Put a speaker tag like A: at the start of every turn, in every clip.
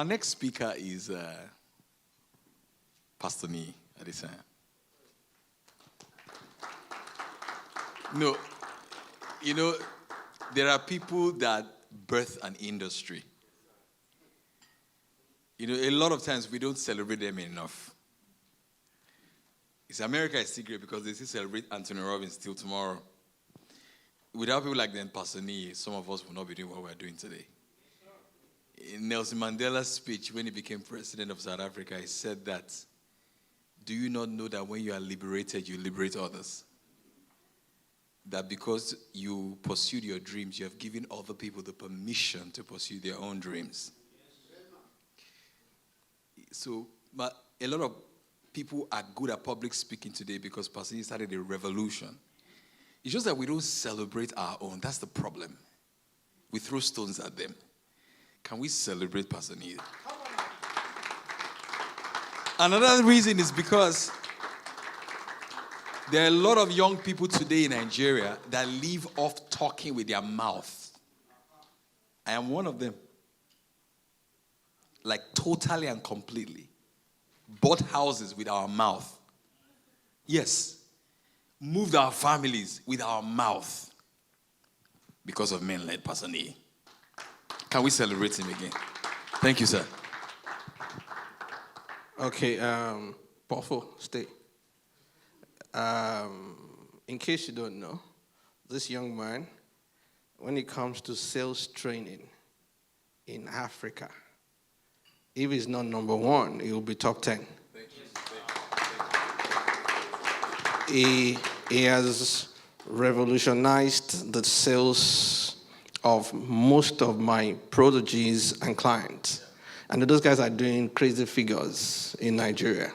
A: Our next speaker is Pastor Niyi Adesanya. No, there are people that birth an industry. A lot of times we don't celebrate them enough. America is still great because they still celebrate Anthony Robbins till tomorrow. Without people like them, Pastor Niyi, some of us will not be doing what we're doing today. In Nelson Mandela's speech, when he became president of South Africa, he said that, do you not know that when you are liberated, you liberate others? That because you pursued your dreams, you have given other people the permission to pursue their own dreams. So, but a lot of people are good at public speaking today because Pastor Niyi started a revolution. It's just that we don't celebrate our own. That's the problem. We throw stones at them. Can we celebrate Pastor Niyi? Another reason is because there are a lot of young people today in Nigeria that live off talking with their mouth. I am one of them. Like totally and completely. Bought houses with our mouth. Yes. Moved our families with our mouth. Because of men like Pastor Niyi. Can we celebrate him again? Thank you, sir.
B: Okay, Pofo, stay. In case you don't know, this young man, when it comes to sales training in Africa, if he's not number one, he will be top 10. He has revolutionized the sales of most of my proteges and clients. And those guys are doing crazy figures in Nigeria.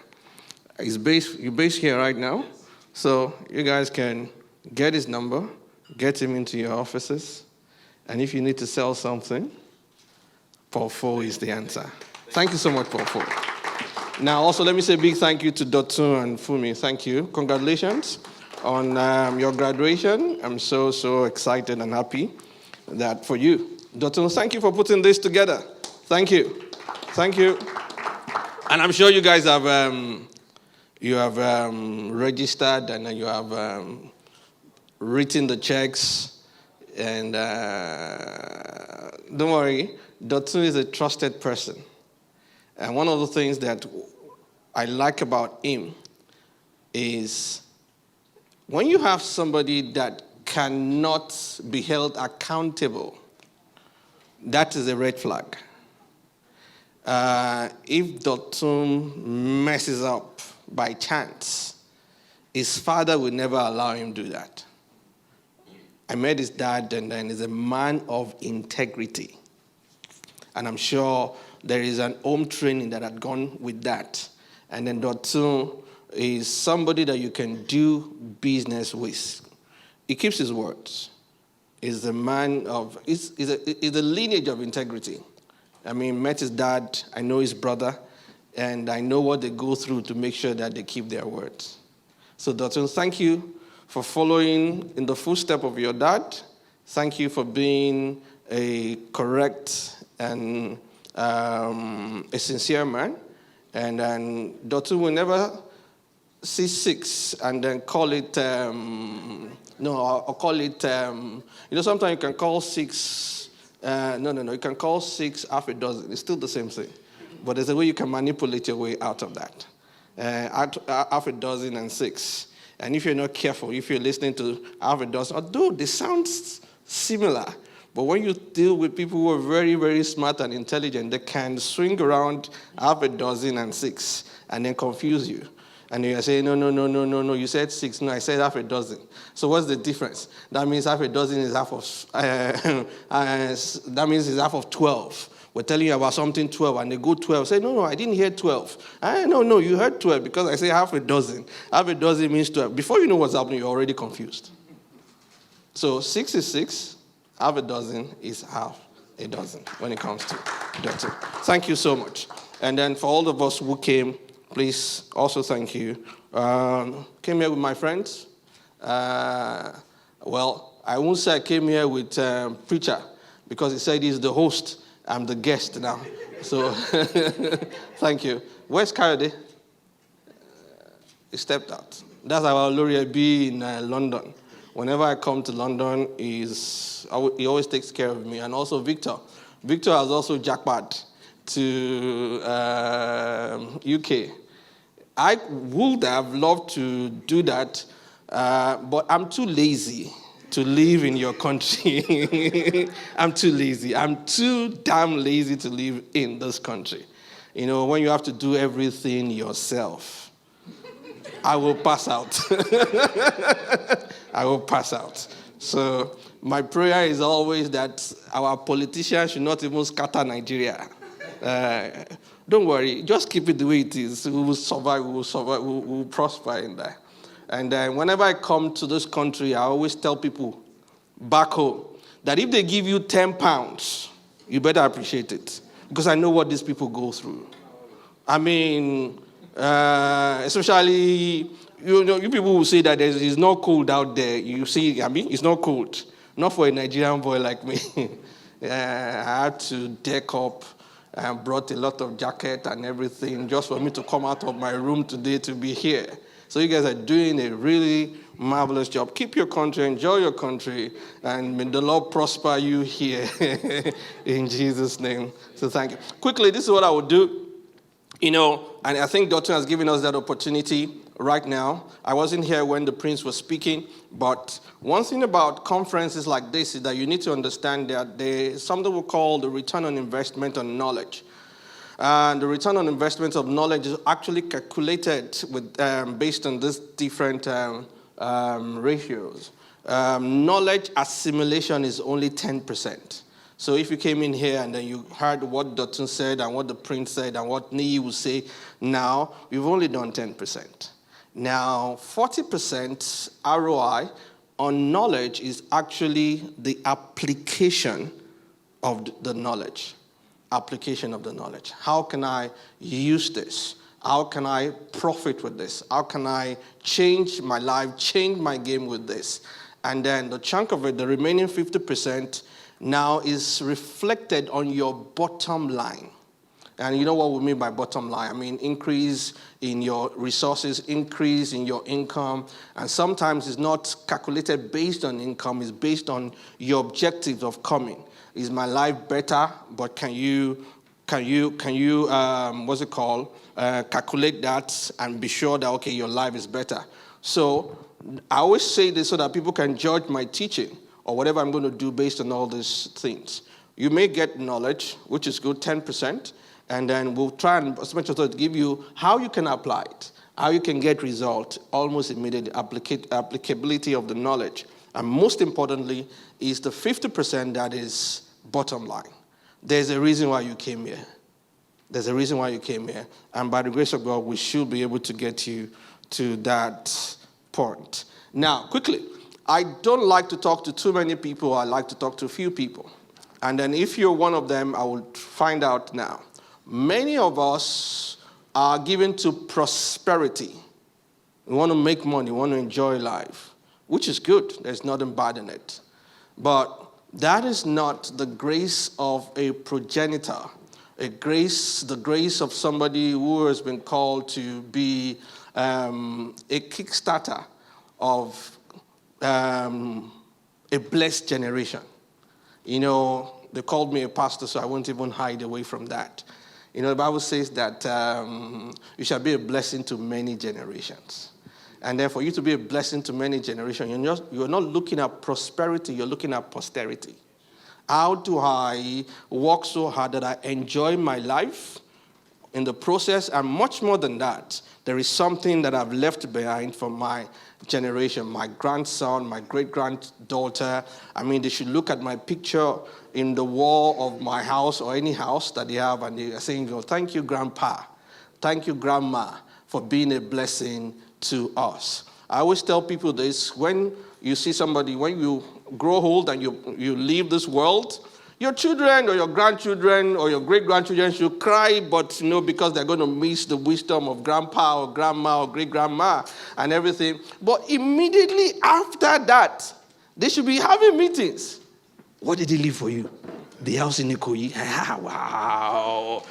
B: You're based here right now, so you guys can get his number, get him into your offices, and if you need to sell something, Pofo is the answer. Thank you so much, Pofo. Now, also, let me say a big thank you to Dotun and Fumi. Thank you. Congratulations on your graduation. I'm so excited and happy that for you. Dotun, thank you for putting this together. Thank you. Thank you. And I'm sure you guys have registered and you have written the checks. And don't worry, Dotun is a trusted person. And one of the things that I like about him is when you have somebody that cannot be held accountable, that is a red flag. If Dotun messes up by chance, his father would never allow him to do that. I met his dad, and then he's a man of integrity. And I'm sure there is an home training that had gone with that. And then Dotun is somebody that you can do business with. He keeps his words. He's a man of, he's a lineage of integrity. I mean, met his dad, I know his brother, and I know what they go through to make sure that they keep their words. So Dotun, thank you for following in the footsteps of your dad. Thank you for being a correct and a sincere man. And then Dotun will never see 6 and then call it, I'll call it, sometimes you can call 6, you can call 6 half a dozen. It's still the same thing. But there's a way you can manipulate your way out of that. Half a dozen and 6. And if you're not careful, if you're listening to half a dozen, although they sound similar, but when you deal with people who are very, very smart and intelligent, they can swing around half a dozen and 6 and then confuse you. And you say, no, you said 6. No, I said half a dozen. So what's the difference? That means half a dozen is half of, that means it's half of 12. We're telling you about something 12, and they go 12. Say, no, I didn't hear 12. No, you heard 12 because I say half a dozen. Half a dozen means 12. Before you know what's happening, you're already confused. So 6 is 6. Half a dozen is half a dozen when it comes to Dotun. Thank you so much. And then for all of us who came, please also thank you. Came here with my friends. Well, I won't say I came here with preacher because he said he's the host. I'm the guest now. So, thank you. Where's Kayode? He stepped out. That's our Laureate B in London. Whenever I come to London, he always takes care of me. And also Victor. Victor has also jackpot to UK. I would have loved to do that, but I'm too lazy to live in your country. I'm too lazy. I'm too damn lazy to live in this country. You know, when you have to do everything yourself, I will pass out. I will pass out. So my prayer is always that our politicians should not even scatter Nigeria. Don't worry, just keep it the way it is. We will survive, we will prosper in there. And whenever I come to this country, I always tell people back home that if they give you 10 pounds, you better appreciate it. Because I know what these people go through. I mean, especially, you people will say that it's not cold out there. You see, I mean, it's not cold. Not for a Nigerian boy like me. I had to deck up and brought a lot of jacket and everything just for me to come out of my room today to be here. So you guys are doing a really marvelous job. Keep your country, enjoy your country, and may the Lord prosper you here in Jesus' name. So thank you. Quickly, this is what I would do. You know, and I think Dr. has given us that opportunity right now. I wasn't here when the prince was speaking, but one thing about conferences like this is that you need to understand that there's something we call the return on investment on knowledge. And the return on investment of knowledge is actually calculated with based on these different ratios. Knowledge assimilation is only 10%. So if you came in here and then you heard what Dotun said and what the prince said and what Niyi will say, now we've only done 10%. Now 40% ROI on knowledge is actually the application of the knowledge. Application of the knowledge. How can I use this? How can I profit with this? How can I change my life, change my game with this? And then the chunk of it, the remaining 50%, now is reflected on your bottom line. And you know what we mean by bottom line? I mean increase in your resources, increase in your income. And sometimes it's not calculated based on income, it's based on your objectives of coming. Is my life better? But can you what's it called? Calculate that and be sure that, okay, your life is better. So I always say this so that people can judge my teaching or whatever I'm going to do based on all these things. You may get knowledge, which is good, 10%, and then we'll try and as much as possible give you how you can apply it, how you can get result, almost immediate applicability of the knowledge. And most importantly is the 50% that is bottom line. There's a reason why you came here. There's a reason why you came here. And by the grace of God, we should be able to get you to that point. Now, quickly, I don't like to talk to too many people. I like to talk to a few people. And then if you're one of them, I will find out now. Many of us are given to prosperity. We want to make money. We want to enjoy life, which is good. There's nothing bad in it. But that is not the grace of a progenitor, the grace of somebody who has been called to be a kickstarter of a blessed generation. You know, they called me a pastor, so I won't even hide away from that. You know, the Bible says that you shall be a blessing to many generations. And then for you to be a blessing to many generations, you're not looking at prosperity, you're looking at posterity. How do I work so hard that I enjoy my life in the process? And much more than that, there is something that I've left behind for my generation, my grandson, my great-granddaughter. I mean, they should look at my picture in the wall of my house or any house that they have, and they are saying, "Oh, thank you, Grandpa. Thank you, Grandma, for being a blessing to us." I always tell people this: when you see somebody, when you grow old and you leave this world, your children or your grandchildren or your great-grandchildren should cry, but because they're going to miss the wisdom of grandpa or grandma or great-grandma and everything. But immediately after that, they should be having meetings. What did he leave for you? The house in Ikoyi. Wow.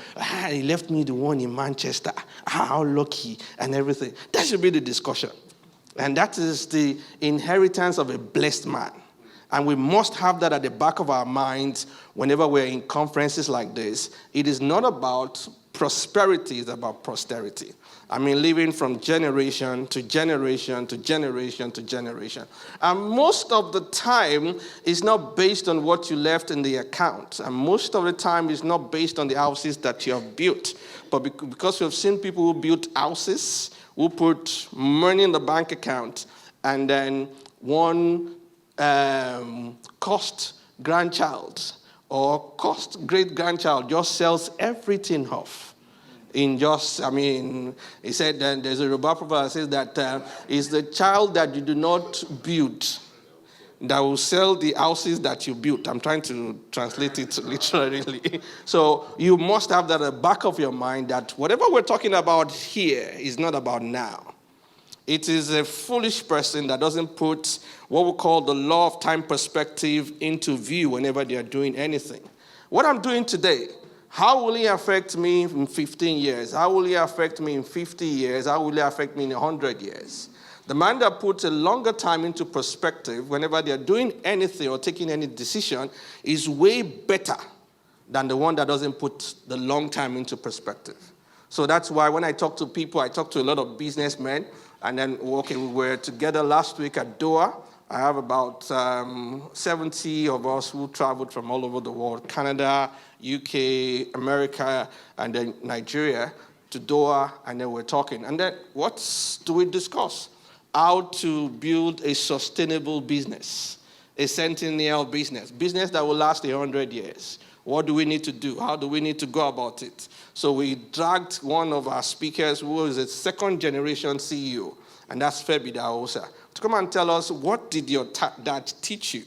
B: He left me the one in Manchester. How lucky and everything. That should be the discussion. And that is the inheritance of a blessed man. And we must have that at the back of our minds whenever we're in conferences like this. It is not about prosperity, it's about posterity. I mean, living from generation to generation to generation to generation. And most of the time, it's not based on what you left in the account. And most of the time, it's not based on the houses that you have built. But because we have seen people who built houses, who put money in the bank account, and then one cost grandchild or cost great-grandchild just sells everything off. He said that there's a Rolad Properties that says that it's the child that you do not build that will sell the houses that you built. I'm trying to translate it literally. So you must have that at the back of your mind that whatever we're talking about here is not about now. It is a foolish person that doesn't put what we call the law of time perspective into view whenever they are doing anything. What I'm doing today, how will it affect me in 15 years? How will it affect me in 50 years? How will it affect me in 100 years? The man that puts a longer time into perspective whenever they're doing anything or taking any decision is way better than the one that doesn't put the long time into perspective. So that's why when I talk to people, I talk to a lot of businessmen. And then, we were together last week at Doha. I have about 70 of us who traveled from all over the world, Canada, UK, America, and then Nigeria to Doha, and then we're talking. And then what do we discuss? How to build a sustainable business, a centennial business that will last 100 years. What do we need to do? How do we need to go about it? So we dragged one of our speakers who is a second-generation CEO, and that's Febi Daosa, to come and tell us, what did your dad teach you?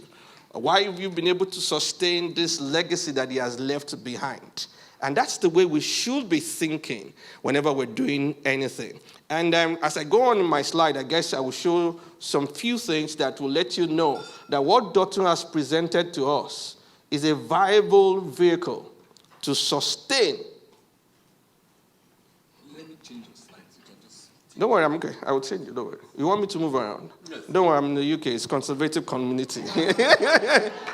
B: Why have you been able to sustain this legacy that he has left behind? And that's the way we should be thinking whenever we're doing anything. And as I go on in my slide, I guess I will show some few things that will let you know that what Dotun has presented to us is a viable vehicle to sustain.
A: Let me change your slides. You can just...
B: Don't worry, I'm okay. I will change it. Don't worry. You want me to move around?
A: Yes.
B: Don't worry, I'm in the UK. It's conservative community.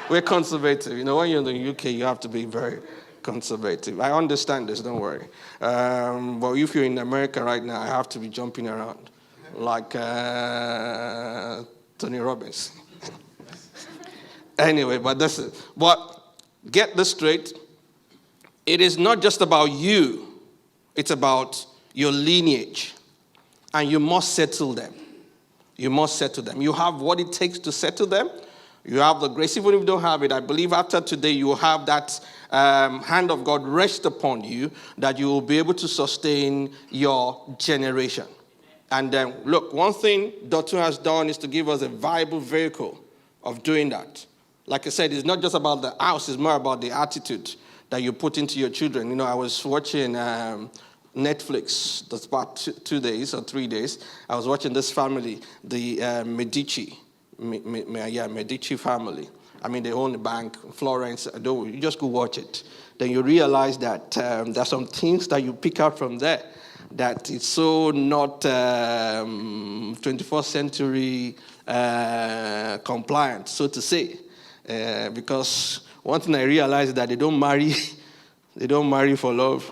B: We're conservative. You know, when you're in the UK, you have to be very conservative. I understand this. Don't worry. But if you're in America right now, I have to be jumping around like Tony Robbins. Anyway, but get this straight. It is not just about you. It's about your lineage. And you must settle them. You must settle them. You have what it takes to settle them. You have the grace. Even if you don't have it, I believe after today you will have that hand of God rest upon you, that you will be able to sustain your generation. And then, look, one thing Dotun has done is to give us a viable vehicle of doing that. Like I said, it's not just about the house, it's more about the attitude that you put into your children. You know, I was watching Netflix, that's about 2 days or 3 days. I was watching this family, the Medici family. I mean, they own a bank, Florence. You just go watch it. Then you realize that there's some things that you pick out from there that it's so not 21st century compliant, so to say. Because one thing I realized is that they don't marry for love.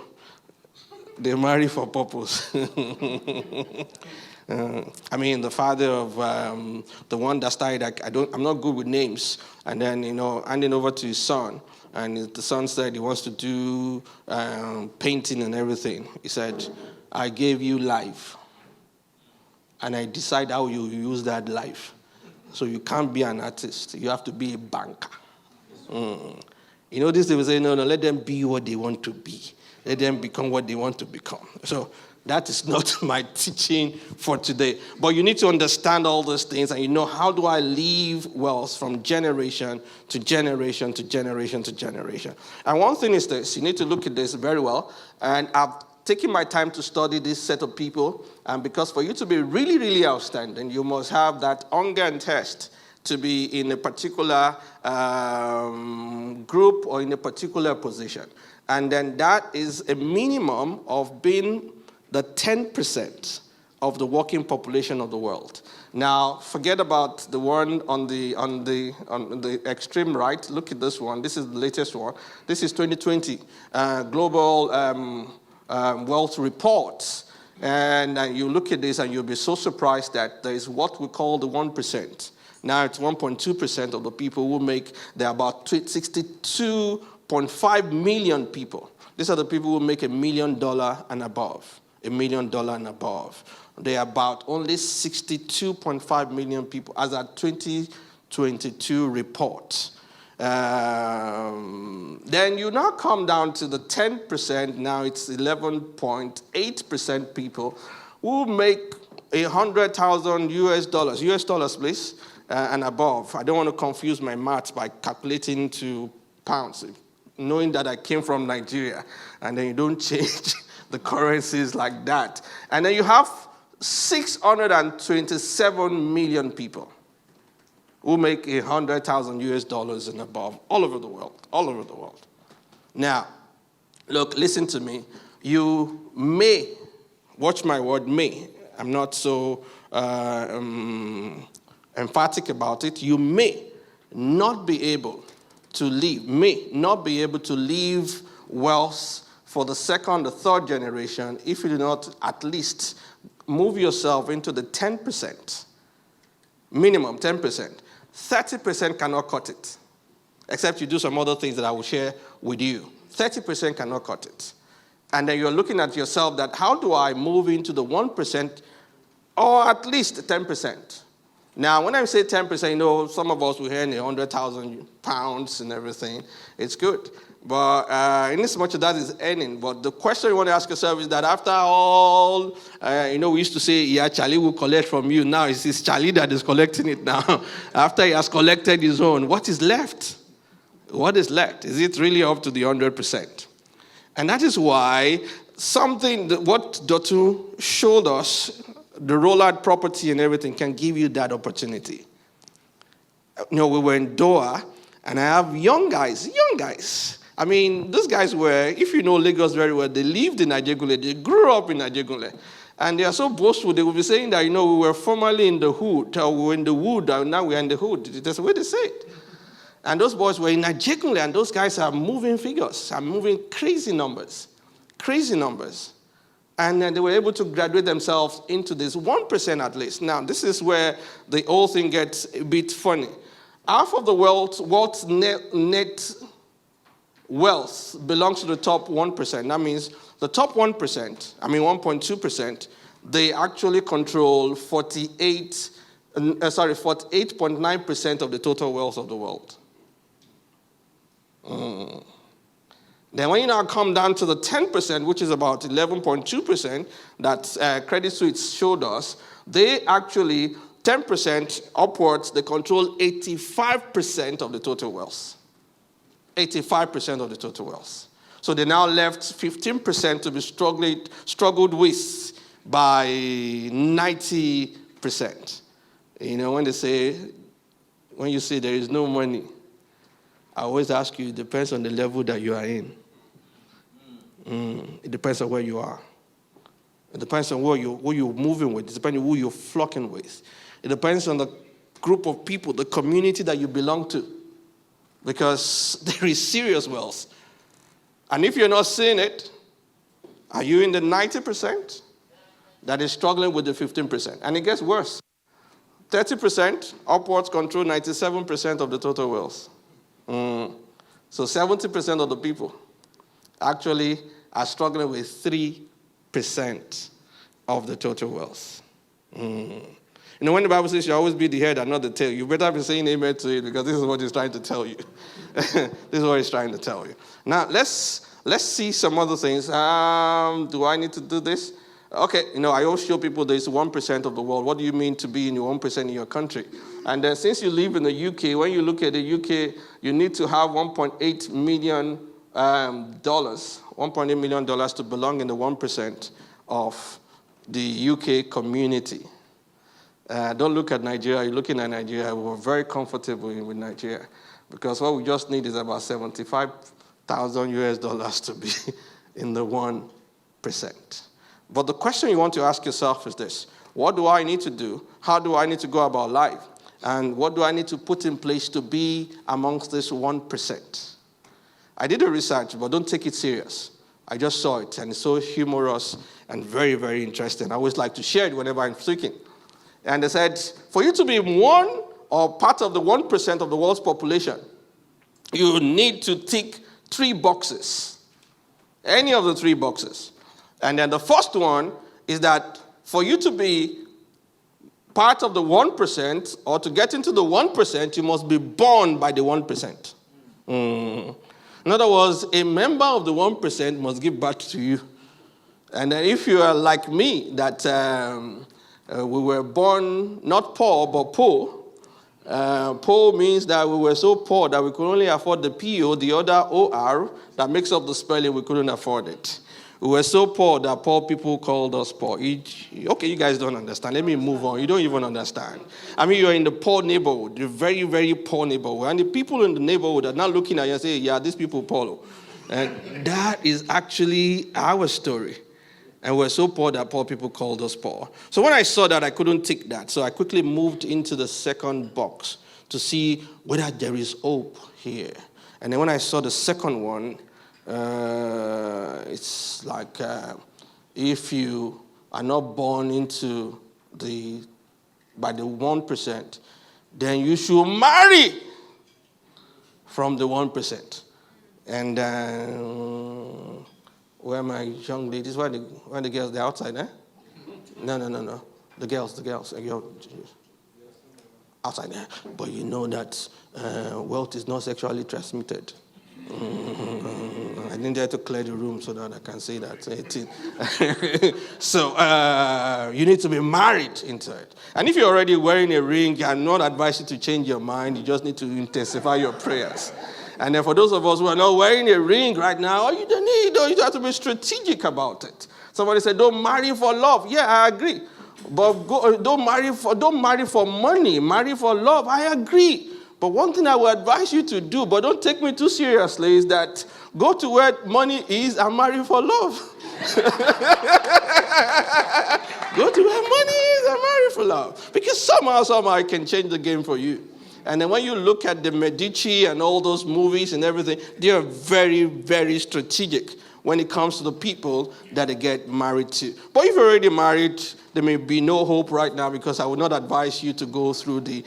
B: They marry for purpose. I mean, the father of the one that started, I'm not good with names. And then, handing over to his son. And the son said he wants to do painting and everything. He said, I gave you life. And I decide how you use that life. So you can't be an artist. You have to be a banker. This they will say, no, let them be what they want to be. Let them become what they want to become. So that is not my teaching for today. But you need to understand all those things, and how do I leave wealth from generation to generation to generation to generation. And one thing is this, you need to look at this very well. And I've taken my time to study this set of people, and because for you to be really, really outstanding, you must have that hunger and thirst to be in a particular group or in a particular position. And then that is a minimum of being the 10% of the working population of the world. Now, forget about the one on the extreme right. Look at this one. This is the latest one. This is 2020 Global Wealth Report. And you look at this and you'll be so surprised that there is what we call the 1%. Now it's 1.2% of the people who make, there are about 62.5 million people. These are the people who make $1 million and above. $1 million and above. There are about only 62.5 million people as a 2022 report. Then you now come down to the 10%. Now it's 11.8% people who make $100,000 US dollars, please, and above. I don't want to confuse my maths by calculating to pounds, knowing that I came from Nigeria, and then you don't change the currencies like that. And then you have 627 million people who make $100,000 US dollars and above all over the world, all over the world. Now, look, listen to me. You may, watch my word, may. I'm not so emphatic about it. You may not be able to leave wealth for the second or third generation if you do not at least move yourself into the 10%, minimum 10%. 30% cannot cut it, except you do some other things that I will share with you. 30% cannot cut it. And then you're looking at yourself that how do I move into the 1% or at least 10%? Now, when I say 10%, you know, some of us will earn 100,000 pounds and everything. It's good. But in as much as that is earning, but the question you want to ask yourself is that after all, we used to say, yeah, Charlie will collect from you. Now it's Charlie that is collecting it now. After he has collected his own, what is left? What is left? Is it really up to the 100%? And that is why what Dotu showed us, the Rolad Property and everything, can give you that opportunity. We were in Doha, and I have young guys. I mean, those guys were, if you know Lagos very well, they lived in Ajegunle. They grew up in Ajegunle. And they are so boastful, they will be saying that, we were formerly in the hood, or we were in the wood, and now we're in the hood. That's the way they say it. And those boys were in Ajegunle, and those guys are moving figures, are moving crazy numbers. And they were able to graduate themselves into this 1% at least. Now, this is where the whole thing gets a bit funny. Half of the world's net wealth belongs to the top 1%. That means the top 1.2%, they actually control 48.9% of the total wealth of the world. Then when you now come down to the 10%, which is about 11.2% that Credit Suisse showed us, they actually, 10% upwards, they control 85% of the total wealth. 85% of the total wealth. So they now left 15% to be struggled with by 90%. When you say there is no money, I always ask you, it depends on the level that you are in. It depends on where you are. It depends on who you're moving with. It depends on who you're flocking with. It depends on the group of people, the community that you belong to. Because there is serious wealth. And if you're not seeing it, are you in the 90% that is struggling with the 15%? And it gets worse. 30% upwards control 97% of the total wealth. So 70% of the people actually are struggling with 3% of the total wealth. When the Bible says you always be the head and not the tail, you better be saying amen to it, because this is what he's trying to tell you. This is what he's trying to tell you. Now, let's see some other things. Do I need to do this? Okay, I always show people there's 1% of the world. What do you mean to be in your 1% in your country? And then since you live in the UK, when you look at the UK, you need to have $1.8 million to belong in the 1% of the UK community. Don't look at Nigeria. You're looking at Nigeria. We were very comfortable with Nigeria because what we just need is about 75,000 US dollars to be in the 1%. But the question you want to ask yourself is this: what do I need to do? How do I need to go about life? And what do I need to put in place to be amongst this 1%? I did a research, but don't take it serious. I just saw it, and it's so humorous and very, very interesting. I always like to share it whenever I'm speaking. And they said, for you to be one or part of the 1% of the world's population, you need to tick 3 boxes. Any of the 3 boxes. And then the first one is that for you to be part of the 1% or to get into the 1%, you must be born by the 1%. In other words, a member of the 1% must give birth to you. And then if you are like me, that we were born not poor, but poor. Poor means that we were so poor that we could only afford the P-O, the other O-R, that makes up the spelling, we couldn't afford it. We were so poor that poor people called us poor. Okay, you guys don't understand. Let me move on. You don't even understand. I mean, you're in the poor neighborhood, the very, very poor neighborhood. And the people in the neighborhood are not looking at you and say, yeah, these people poor. And that is actually our story. And we're so poor that poor people called us poor. So when I saw that, I couldn't tick that. So I quickly moved into the second box to see whether there is hope here. And then when I saw the second one, it's like if you are not born into by the 1%, then you should marry from the 1%. And where are my young ladies? Where are the girls? They're outside, eh? No. The girls. Outside there. But you know that wealth is not sexually transmitted. I didn't dare to clear the room so that I can say that. So you need to be married into it. And if you're already wearing a ring, I'm not advising you to change your mind. You just need to intensify your prayers. And then for those of us who are not wearing a ring right now, you have to be strategic about it. Somebody said, don't marry for love. Yeah, I agree. But don't marry for money. Marry for love. I agree. But one thing I would advise you to do, but don't take me too seriously, is that go to where money is and marry for love. Go to where money is and marry for love. Because somehow I can change the game for you. And then when you look at the Medici and all those movies and everything, they are very, very strategic when it comes to the people that they get married to. But if you're already married, there may be no hope right now, because I would not advise you to go through the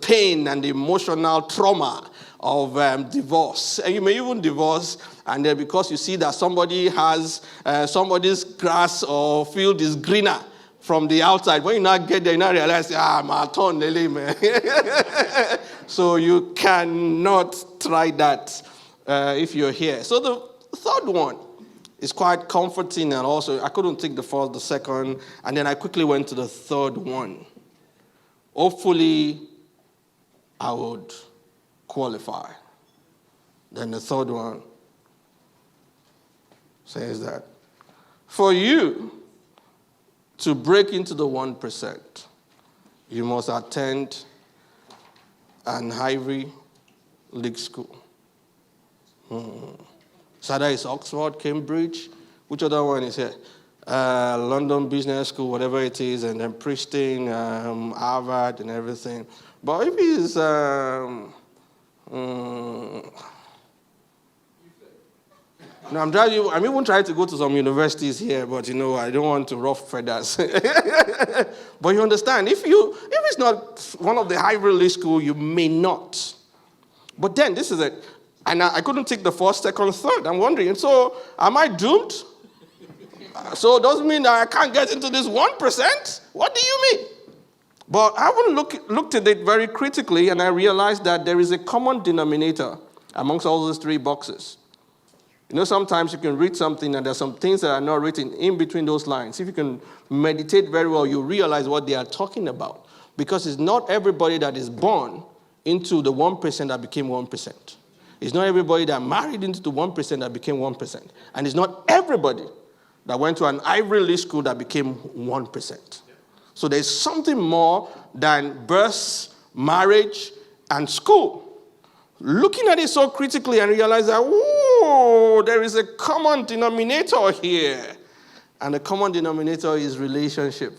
B: pain and the emotional trauma of divorce. And you may even divorce, and then because you see that somebody has somebody's grass or field is greener from the outside, when you not get there, you not realize, my turn, Lily, man. So you cannot try that if you're here. So the third one is quite comforting, and also I couldn't take the first, the second, and then I quickly went to the third one. Hopefully, I would qualify. Then the third one says that for you to break into the 1%, you must attend an Ivy League school. So that is Oxford, Cambridge. Which other one is here? London Business School, whatever it is, and then Princeton, Harvard, and everything. But if it's no, I'm even trying to go to some universities here, but I don't want to ruffle feathers. But you understand, if it's not one of the Ivy League school, you may not. But then this is it. And I couldn't take the first, second, third. I'm wondering, so am I doomed? So it doesn't mean that I can't get into this 1%? What do you mean? But I haven't looked at it very critically, and I realized that there is a common denominator amongst all those 3 boxes. Sometimes you can read something and there's some things that are not written in between those lines. If you can meditate very well, you realize what they are talking about. Because it's not everybody that is born into the 1% that became 1%. It's not everybody that married into the 1% that became 1%. And it's not everybody that went to an Ivy League school that became 1%. So there's something more than birth, marriage, and school. Looking at it so critically and realize that, whoa, there is a common denominator here. And the common denominator is relationship.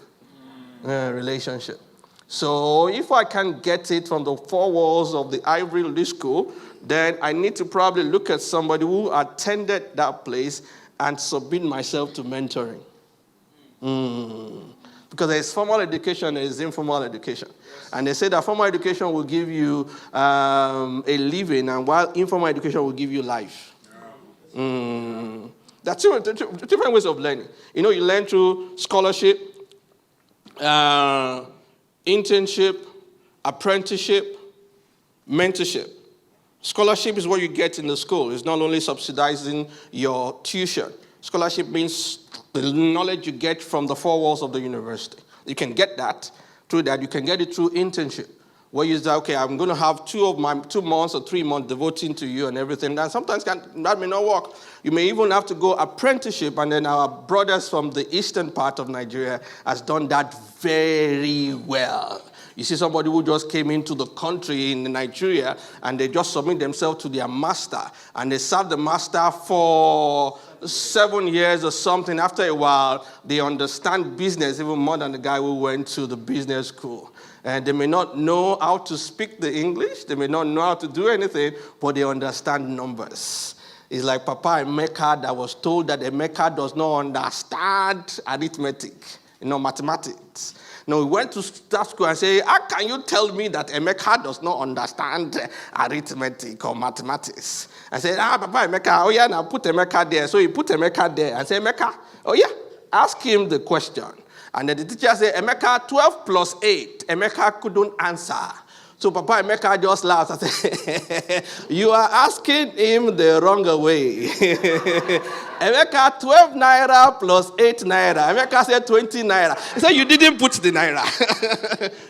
B: Relationship. So if I can get it from the four walls of the Ivy League School, then I need to probably look at somebody who attended that place and submit myself to mentoring. Because there's formal education, there's informal education. And they say that formal education will give you a living, and while informal education will give you life. There are two different ways of learning. You know, you learn through scholarship, internship, apprenticeship, mentorship. Scholarship is what you get in the school. It's not only subsidizing your tuition. Scholarship means the knowledge you get from the four walls of the university. You can get that through that. You can get it through internship, where you say, okay, I'm going to have 2 months or 3 months devoting to you and everything. And sometimes that may not work. You may even have to go apprenticeship, and then our brothers from the eastern part of Nigeria has done that very well. You see somebody who just came into the country in Nigeria, and they just submit themselves to their master, and they serve the master for 7 years or something. After a while, they understand business even more than the guy who went to the business school. And they may not know how to speak the English, they may not know how to do anything, but they understand numbers. It's like Papa Emeka that was told that Emeka does not understand arithmetic, mathematics. No, he went to that school and said, how can you tell me that Emeka does not understand arithmetic or mathematics? I said, Papa Emeka, oh yeah, now put Emeka there. So he put Emeka there and said, Emeka, oh yeah, ask him the question. And then the teacher said, Emeka, 12 plus 8. Emeka couldn't answer. So Papa Emeka just laughed and said, you are asking him the wrong way. Emeka, 12 naira plus 8 naira. Emeka said 20 naira. He said, you didn't put the naira.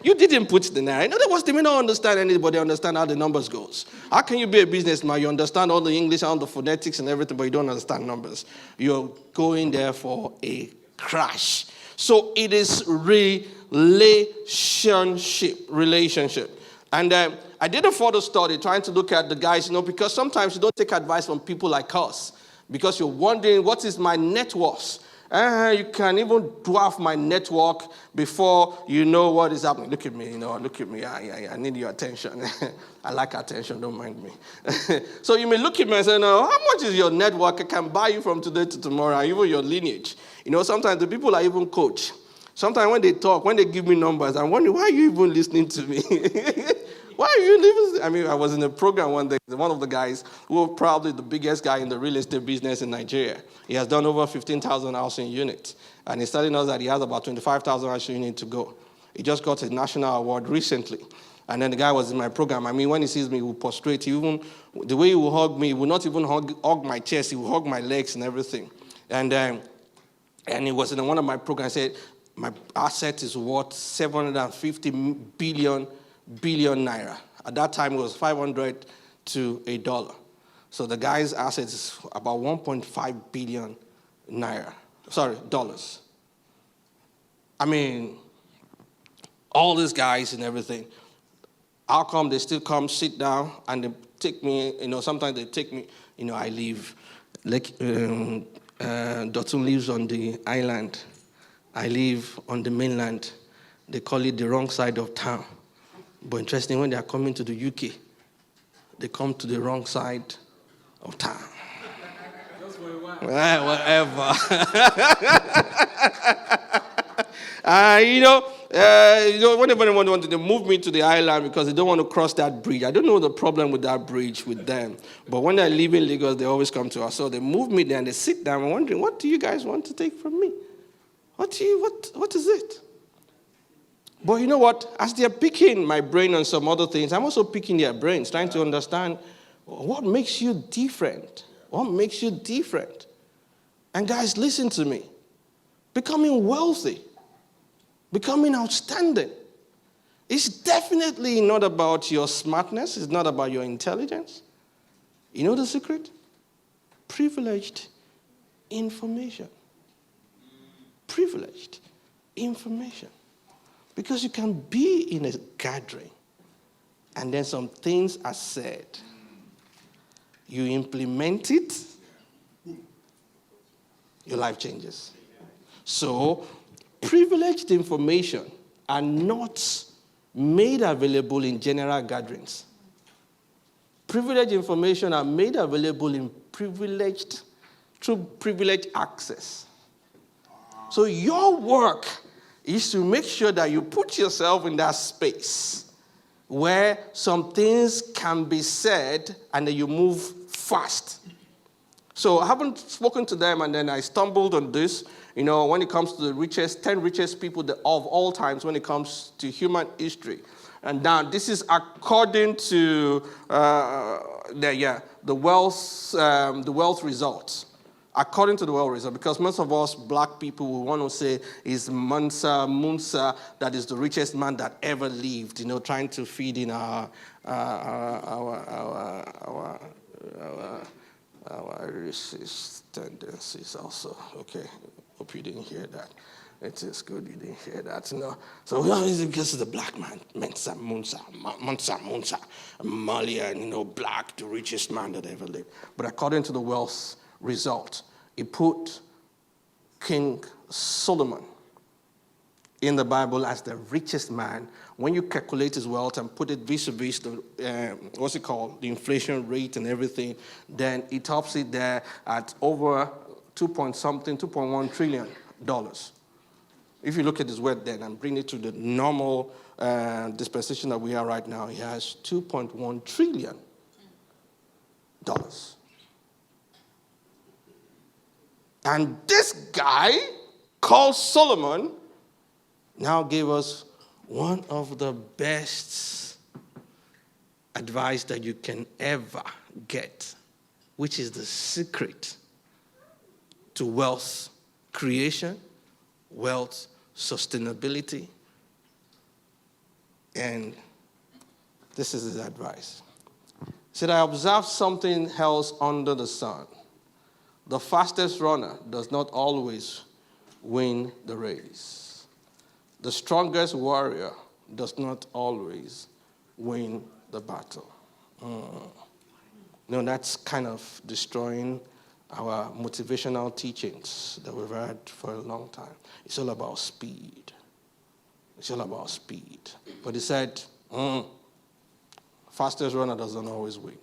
B: You didn't put the naira. In other words, they may not understand anybody, understand how the numbers goes. How can you be a businessman? You understand all the English, all the phonetics and everything, but you don't understand numbers. You're going there for a crash. So it is relationship. And I did a further study trying to look at the guys, because sometimes you don't take advice from people like us because you're wondering, what is my net worth? You can even dwarf my network before you know what is happening. Look at me, look at me. I need your attention. I like attention, don't mind me. So you may look at me and say, no, how much is your network? I can buy you from today to tomorrow, even your lineage. Sometimes the people I even coach. Sometimes when they talk, when they give me numbers, I'm wondering, why are you even listening to me? Why are you listening? I mean, I was in a program one day. One of the guys, who was probably the biggest guy in the real estate business in Nigeria, he has done over 15,000 housing units. And he's telling us that he has about 25,000 housing units to go. He just got a national award recently. And then the guy was in my program. I mean, when he sees me, he will prostrate. The way he will hug me, he will not even hug my chest. He will hug my legs and everything. And he was in one of my programs. He said, my asset is worth 750 billion naira. At that time, it was 500 to $1. So the guy's asset is about 1.5 billion naira. Sorry, dollars. I mean, all these guys and everything. How come they still come sit down and they take me, sometimes they take me, I live, like, Dotun lives on the island. I live on the mainland. They call it the wrong side of town. But interesting, when they are coming to the UK, they come to the wrong side of town. Just for a while. Whatever. Whenever they want to move me to the island because they don't want to cross that bridge. I don't know the problem with that bridge with them. But when they live in Lagos, they always come to us. So they move me there and they sit down and wondering, what do you guys want to take from me? What is it? But you know what? As they're picking my brain on some other things, I'm also picking their brains, trying to understand what makes you different. What makes you different? And guys, listen to me. Becoming wealthy, becoming outstanding, it's definitely not about your smartness. It's not about your intelligence. You know the secret? Privileged information. Privileged information. Because you can be in a gathering and then some things are said. You implement it, your life changes. So, privileged information are not made available in general gatherings. Privileged information are made available in through privileged access. So your work is to make sure that you put yourself in that space where some things can be said and then you move fast. So I haven't spoken to them and then I stumbled on this. When it comes to the 10 richest people of all times when it comes to human history. And now this is according to the wealth results. According to the wealth result, because most of us black people we want to say is Munsa, that is the richest man that ever lived. Trying to feed in our racist tendencies also. Okay, hope you didn't hear that. It is good you didn't hear that. So because of the black man, Mensa, Munsa, Malian, black, the richest man that ever lived. But according to the wealth result, it put King Solomon in the Bible as the richest man. When you calculate his wealth and put it vis-a-vis the the inflation rate and everything, then it tops it there at over $2.1 trillion. If you look at his wealth then and bring it to the normal dispensation that we are right now, he has $2.1 trillion. And this guy called Solomon now gave us one of the best advice that you can ever get, which is the secret to wealth creation, wealth sustainability. And this is his advice. He said, I observed something else under the sun. The fastest runner does not always win the race. The strongest warrior does not always win the battle. That's kind of destroying our motivational teachings that we've had for a long time. It's all about speed. But he said, fastest runner doesn't always win.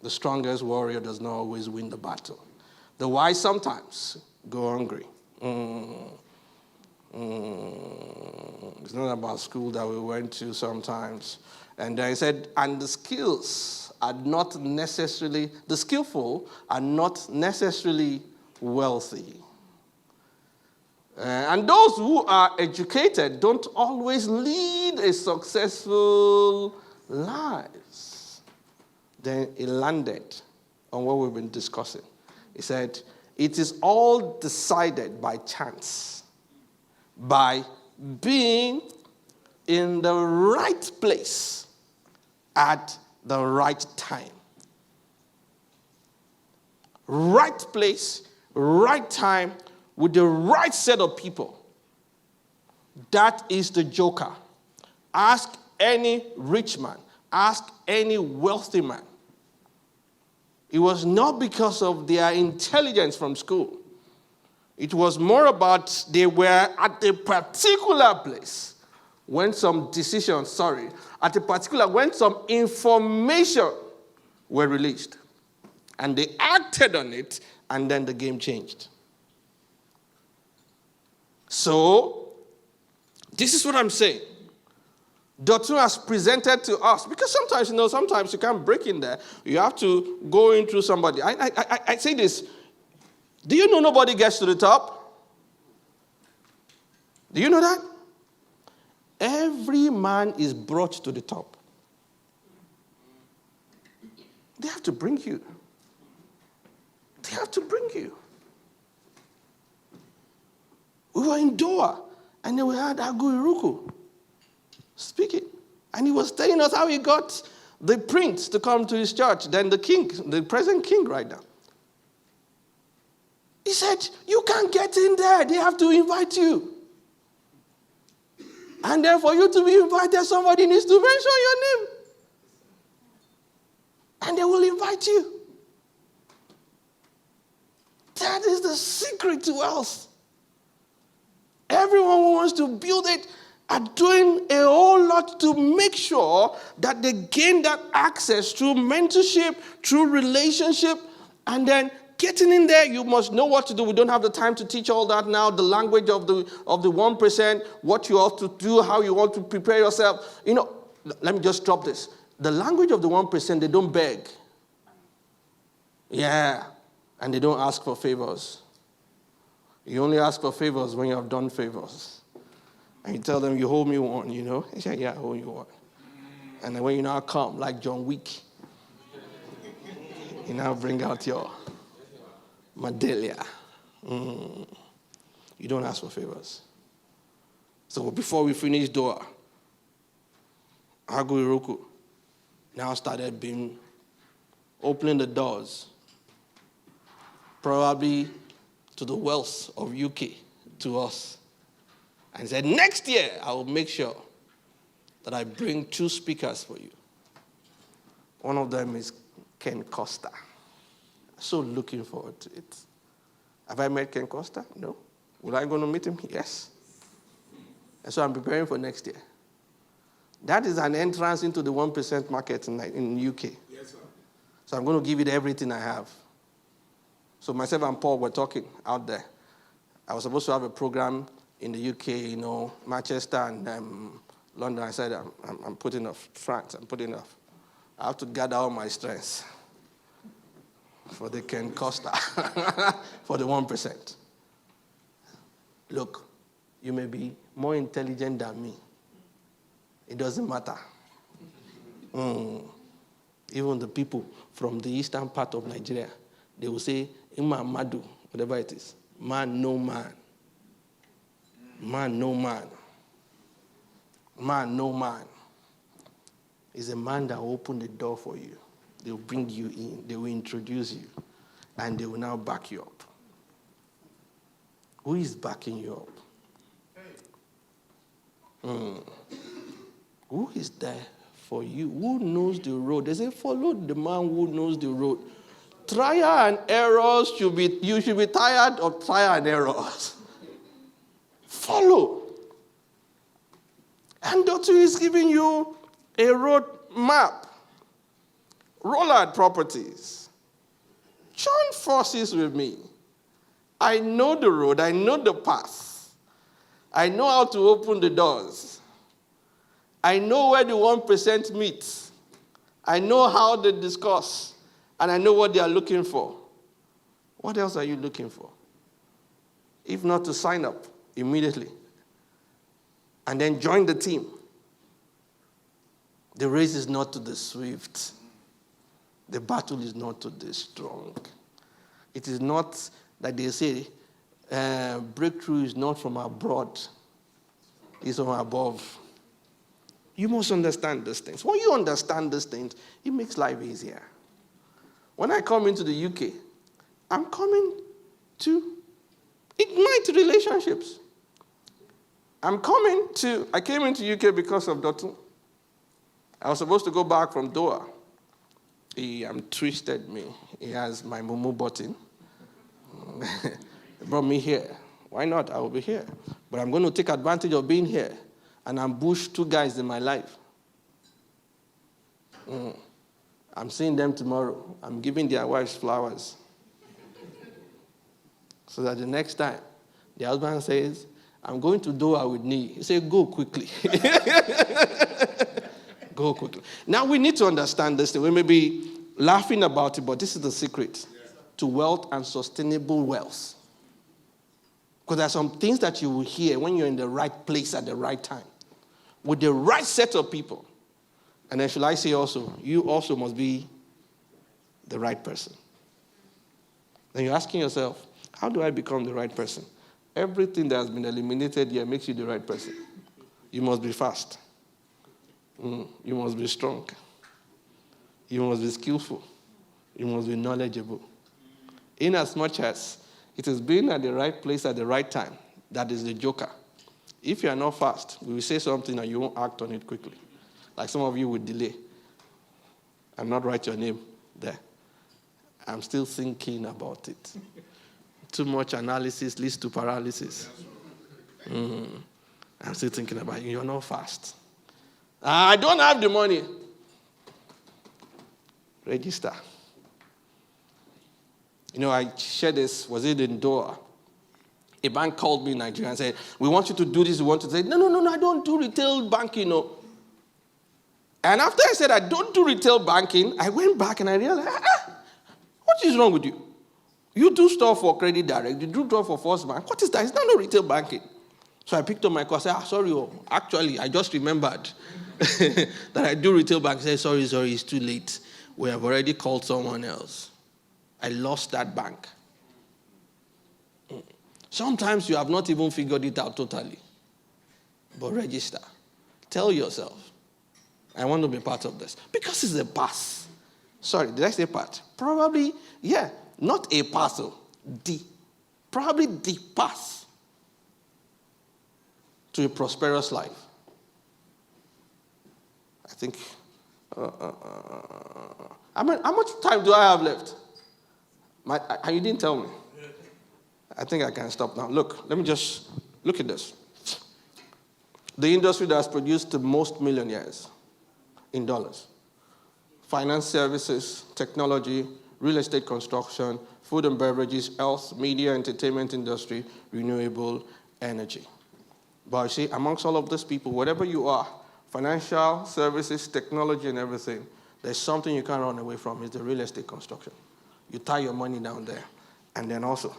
B: The strongest warrior does not always win the battle. The wise sometimes go hungry. It's not about school that we went to sometimes. And then he said, and the skillful are not necessarily wealthy. And those who are educated don't always lead a successful lives. Then he landed on what we've been discussing. He said, it is all decided by chance, by being in the right place at the right time. Right place, right time, with the right set of people. That is the joker. Ask any rich man, ask any wealthy man. It was not because of their intelligence from school. It was more about they were at a particular place when some information were released. And they acted on it, and then the game changed. So, this is what I'm saying. Dotun has presented to us, because sometimes you can't break in there. You have to go in through somebody. I say this. Do you know nobody gets to the top? Do you know that? Every man is brought to the top. They have to bring you. We were in Doha, and then we had Agu Iruku speaking. And he was telling us how he got the prince to come to his church, then the king, the present king right now. He said, you can't get in there. They have to invite you. And then for you to be invited, somebody needs to mention your name. And they will invite you. That is the secret to wealth. Everyone who wants to build it are doing a whole lot to make sure that they gain that access through mentorship, through relationship, and then getting in there, you must know what to do. We don't have the time to teach all that now. The language of the 1%, what you have to do, how you want to prepare yourself. Let me just drop this. The language of the 1%, they don't beg. Yeah, and they don't ask for favors. You only ask for favors when you have done favors. And you tell them, you hold me one, They say, yeah, I hold you one. And then when you now come, like John Wick, you now bring out your Madelia. You don't ask for favors. So before we finish Doha, Agu Iroku now started opening the doors, probably to the wealth of UK, to us. And said, next year, I will make sure that I bring 2 speakers for you. One of them is Ken Costa. So looking forward to it. Have I met Ken Costa? No. Will I go to meet him? Yes. And so I'm preparing for next year. That is an entrance into the 1% market in UK.
C: Yes, sir.
B: So I'm going to give it everything I have. So myself and Paul were talking out there. I was supposed to have a program in the UK, Manchester and London. I said, I'm putting off France. I'm putting off. I have to gather all my strengths for the Ken Costa, for the 1%. Look, you may be more intelligent than me. It doesn't matter. Even the people from the eastern part of Nigeria, they will say, Ima Madu, whatever it is. Man, no man. Man, no man. Man, no man. Is a man that will open the door for you. They will bring you in. They will introduce you. And they will now back you up. Who is backing you up? Who is there for you? Who knows the road? They say, follow the man who knows the road. Trial and errors you should be tired of trial and errors. Follow. And Dr. is giving you a road map. Rolad Properties. Join forces with me. I know the road. I know the path. I know how to open the doors. I know where the 1% meets. I know how they discuss. And I know what they are looking for. What else are you looking for? If not to sign up immediately and then join the team. The race is not to the swift. The battle is not to the strong. It is not that they say breakthrough is not from abroad. It's from above. You must understand these things. When you understand these things, it makes life easier. When I come into the UK, I'm coming to ignite relationships. I came into UK because of Dotun. I was supposed to go back from Doha. He twisted me. He has my mumu button. He brought me here. Why not? I will be here. But I'm going to take advantage of being here and ambush 2 guys in my life. I'm seeing them tomorrow. I'm giving their wives flowers. So that the next time, the husband says, I'm going to Doha with Niyi. He said, go quickly. Go quickly. Now we need to understand this thing. We may be laughing about it, but this is the secret to wealth and sustainable wealth. Because there are some things that you will hear when you're in the right place at the right time, with the right set of people. And then shall I say also, you also must be the right person. Then you're asking yourself, how do I become the right person? Everything that has been eliminated here makes you the right person. You must be fast. You must be strong. You must be skillful. You must be knowledgeable. In as much as it is being at the right place at the right time, that is the joker. If you are not fast, we will say something and you won't act on it quickly. Like some of you would delay and not write your name there. I'm still thinking about it. Too much analysis leads to paralysis. I'm still thinking about it. You're not fast. I don't have the money. Register. I shared this, was it in Doha? A bank called me in Nigeria and said, we want you to do this, we want to say, no, I don't do retail banking, And after I said I don't do retail banking, I went back and I realized, what is wrong with you? You do stuff for Credit Direct, you do stuff for First Bank. What is that? It's not no retail banking. So I picked up my call and said, sorry, actually, I just remembered that I do retail banking. I said, sorry, it's too late. We have already called someone else. I lost that bank. Sometimes you have not even figured it out totally. But register. Tell yourself, I want to be part of this. Because it's a pass. Sorry, did I say part? Probably, yeah. Not a parcel. Probably the pass to a prosperous life. I think, how much time do I have left? You didn't tell me. I think I can stop now. Look, let me just look at this. The industry that has produced the most millionaires in dollars. Finance services, technology, real estate construction, food and beverages, health, media, entertainment industry, renewable energy. But you see, amongst all of these people, whatever you are, financial services, technology, and everything, there's something you can't run away from. It's the real estate construction. You tie your money down there. And then also,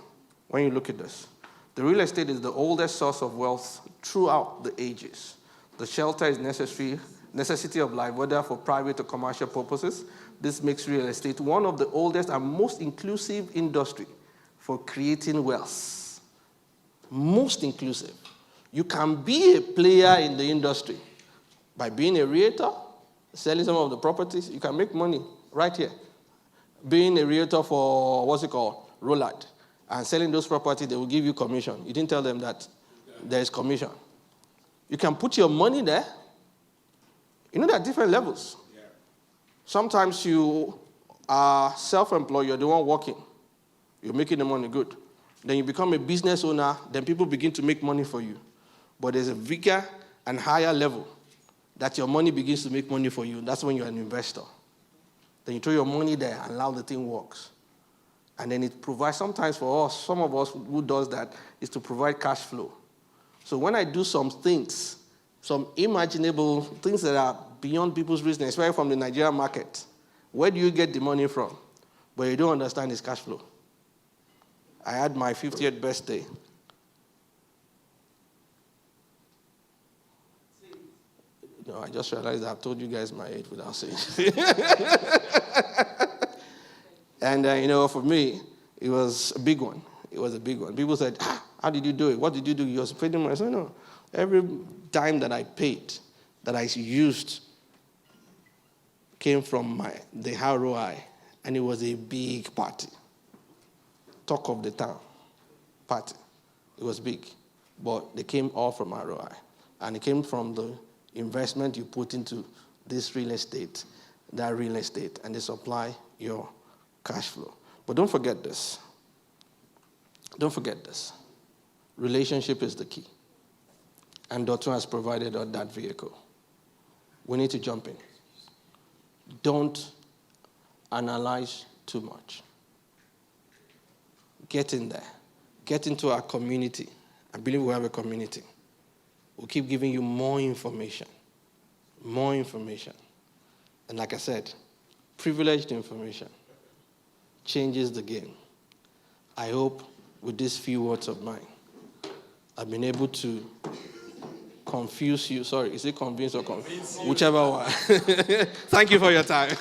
B: when you look at this, the real estate is the oldest source of wealth throughout the ages. The shelter is necessity of life, whether for private or commercial purposes. This makes real estate one of the oldest and most inclusive industry for creating wealth. Most inclusive. You can be a player in the industry by being a realtor, selling some of the properties. You can make money right here. Being a realtor for, Rolad, and selling those properties, they will give you commission. You didn't tell them that there is commission. You can put your money there. There are different levels. Yeah. Sometimes you are self-employed, you're the one working. You're making the money good. Then you become a business owner, then people begin to make money for you. But there's a bigger and higher level that your money begins to make money for you. That's when you're an investor. Then you throw your money there and allow the thing works. And then it provides, sometimes for us, some of us who does that, is to provide cash flow. So when I do some things, some imaginable things that are beyond people's business, especially from the Nigerian market, where do you get the money from? But you don't understand is cash flow. I had my 50th birthday. No, I just realized I've told you guys my age without saying. And, for me, it was a big one. It was a big one. People said, how did you do it? What did you do? You was paying money. I said, no. Every dime that I paid, that I used, came from the ROI. And it was a big party. Talk of the town party. It was big. But they came all from ROI. And it came from the investment you put into this real estate, that real estate, and they supply your cash flow. But don't forget this. Don't forget this. Relationship is the key. And Dotun has provided us that vehicle. We need to jump in. Don't analyze too much. Get in there. Get into our community. I believe we have a community. We'll keep giving you more information. More information. And like I said, privileged information changes the game. I hope with these few words of mine, I've been able to confuse you. Sorry, is it convince or confuse? Whichever one. Thank you for your time.